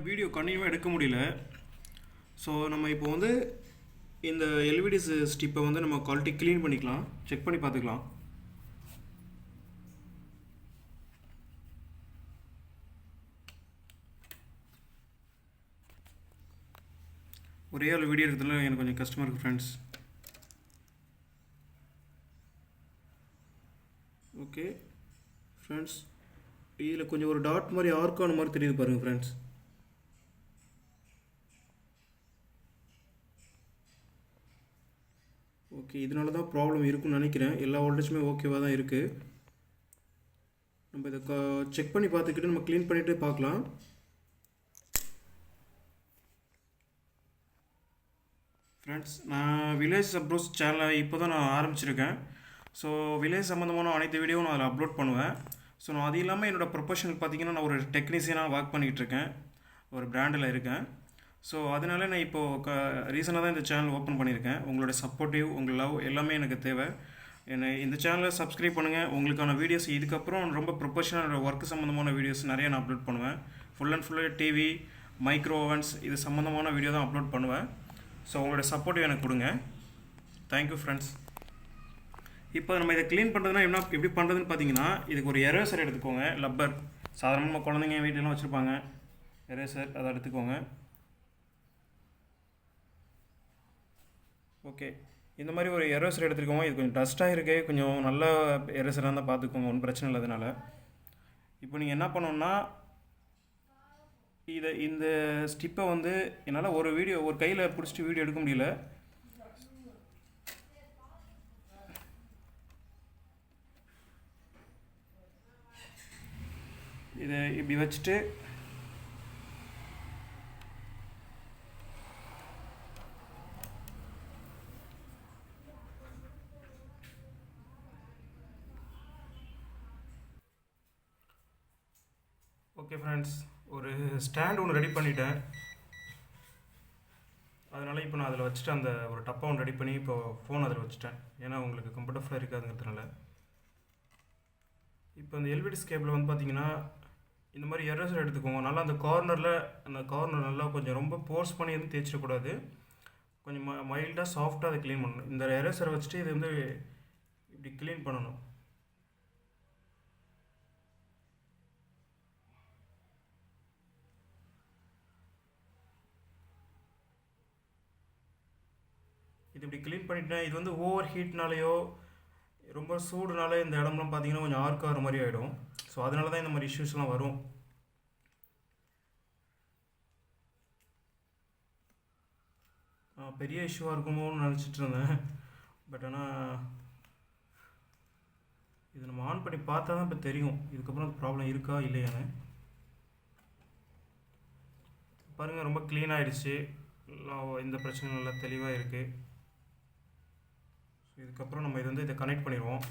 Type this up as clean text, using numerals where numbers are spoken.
Video கண்டினியூவாக எடுக்க முடியல. ஸோ நம்ம இப்போ வந்து இந்த எல்விடி ஸ்டிப்பை வந்து நம்ம குவாலிட்டி க்ளீன் பண்ணிக்கலாம், செக் பண்ணி பார்த்துக்கலாம். ஒரே ஒரு வீடியோ இருக்கிறதுல எனக்கு கொஞ்சம் கஷ்டமாக இருக்குது ஃப்ரெண்ட்ஸ். ஓகே ஃப்ரெண்ட்ஸ், இதில் கொஞ்சம் ஒரு டாட் மாதிரி ஆர்க்கான மாதிரி தெரியுது பாருங்கள் ஃப்ரெண்ட்ஸ். ஓகே, இதனால தான் ப்ராப்ளம் இருக்குன்னு நினைக்கிறேன். எல்லா வோல்டேஜுமே ஓகேவாக தான் இருக்குது. நம்ம இதை செக் பண்ணி பார்த்துக்கிட்டு நம்ம க்ளீன் பண்ணிவிட்டு பார்க்கலாம். ஃப்ரெண்ட்ஸ், நான் வில்லேஜ் அப்ரோச் சேனலை இப்போ தான் நான் ஆரம்பிச்சிருக்கேன். ஸோ வில்லேஜ் சம்மந்தமான அனைத்து வீடியோவும் நான் அதில் அப்லோட் பண்ணுவேன். ஸோ நான் அது இல்லாமல் என்னோடய ப்ரொஃபஷனல் பார்த்திங்கன்னா நான் ஒரு டெக்னீஷியனாக ஒர்க் பண்ணிகிட்டு இருக்கேன், ஒரு பிராண்டில் இருக்கேன். ஸோ அதனால நான் இப்போது ரீசனாக தான் இந்த சேனல் ஓப்பன் பண்ணியிருக்கேன். உங்களோட சப்போர்ட்டிவ், உங்கள் லவ் எல்லாமே எனக்கு தேவை. என்னை இந்த சேனலை சப்ஸ்கிரைப் பண்ணுங்கள். உங்களுக்கான வீடியோஸ் இதுக்கப்புறம் ரொம்ப ப்ரொஃபஷனல் ஒர்க் சம்மந்தமான வீடியோஸ் நிறைய நான் அப்லோட் பண்ணுவேன். Full and full TV, micro Owens இது சம்மந்தமான வீடியோ தான் அப்லோட் பண்ணுவேன். ஸோ உங்களோட சப்போர்ட்டிவ் எனக்கு கொடுங்க. Thank you friends. இப்போ நம்ம இதை க்ளீன் பண்ணுறதுனா எப்படி பண்ணுறதுன்னு பார்த்தீங்கன்னா, இதுக்கு ஒரு எரேசர் எடுத்துக்கோங்க. லப்பர் சாதாரணமாக குழந்தைங்க வீட்டிலலாம் வச்சுருப்பாங்க, எரேசர் அதை எடுத்துக்கோங்க. ஓகே, இந்த மாதிரி ஒரு எரேசர் எடுத்துக்கோங்க. இது கொஞ்சம் டஸ்ட்டாக இருக்குது, கொஞ்சம் நல்ல எரேசராக இருந்தால் பார்த்துக்கோங்க, ஒன்றும் பிரச்சனை இல்லை. அதனால் இப்போ நீங்கள் என்ன பண்ணணுன்னா, இந்த ஸ்டிப்பை வந்து என்னால் ஒரு கையில் பிடிச்சிட்டு வீடியோ எடுக்க முடியல. இதை இப்படி வச்சுட்டு ஓகே ஃப்ரெண்ட்ஸ், ஒரு ஸ்டாண்ட் ஒன்று ரெடி பண்ணிட்டேன். அதனால் இப்போ நான் அதில் வச்சுட்டு அந்த ஒரு டப்பா ஒன்று ரெடி பண்ணி இப்போ ஃபோன் அதில் வச்சுட்டேன். ஏன்னா உங்களுக்கு கம்ஃபர்டபுளாக இருக்காதுங்கிறதுனால. இப்போ இந்த எல்விடி கேபிள் வந்து பார்த்திங்கன்னா இந்த மாதிரி எரேசர் எடுத்துக்கோங்க. நல்லா அந்த கார்னர் நல்லா கொஞ்சம் ரொம்ப ஃபோர்ஸ் பண்ணி எதுவும் தேய்ச்சிடக்கூடாது. கொஞ்சம் மைல்டாக சாஃப்டாக அதை க்ளீன் பண்ணணும். இந்த எரேசரை வச்சுட்டு இது வந்து இப்படி க்ளீன் பண்ணணும். இது இப்படி க்ளீன் பண்ணிட்டேன். இது வந்து ஓவர் ஹீட்னாலேயோ ரொம்ப சூடுனால இந்த இடம்லாம் பார்த்திங்கன்னா கொஞ்சம் ஆர்க்காகிற மாதிரி ஆகிடும். ஸோ அதனால தான் இந்த மாதிரி இஷ்யூஸ்லாம் வரும். பெரிய இஷ்யூவாக இருக்குமோன்னு நினச்சிட்டு இருந்தேன். பட் ஆனால் இது நம்ம ஆன் பண்ணி பார்த்தா தான் இப்போ தெரியும் இதுக்கப்புறம் அந்த ப்ராப்ளம் இருக்கா இல்லையான்னு. பாருங்கள், ரொம்ப க்ளீன் ஆகிடுச்சு. இந்த பிரச்சனை நல்லா தெளிவாக இருக்குது. இதுக்கப்புறம் நம்ம இதை கனெக்ட் பண்ணிடுவோம்.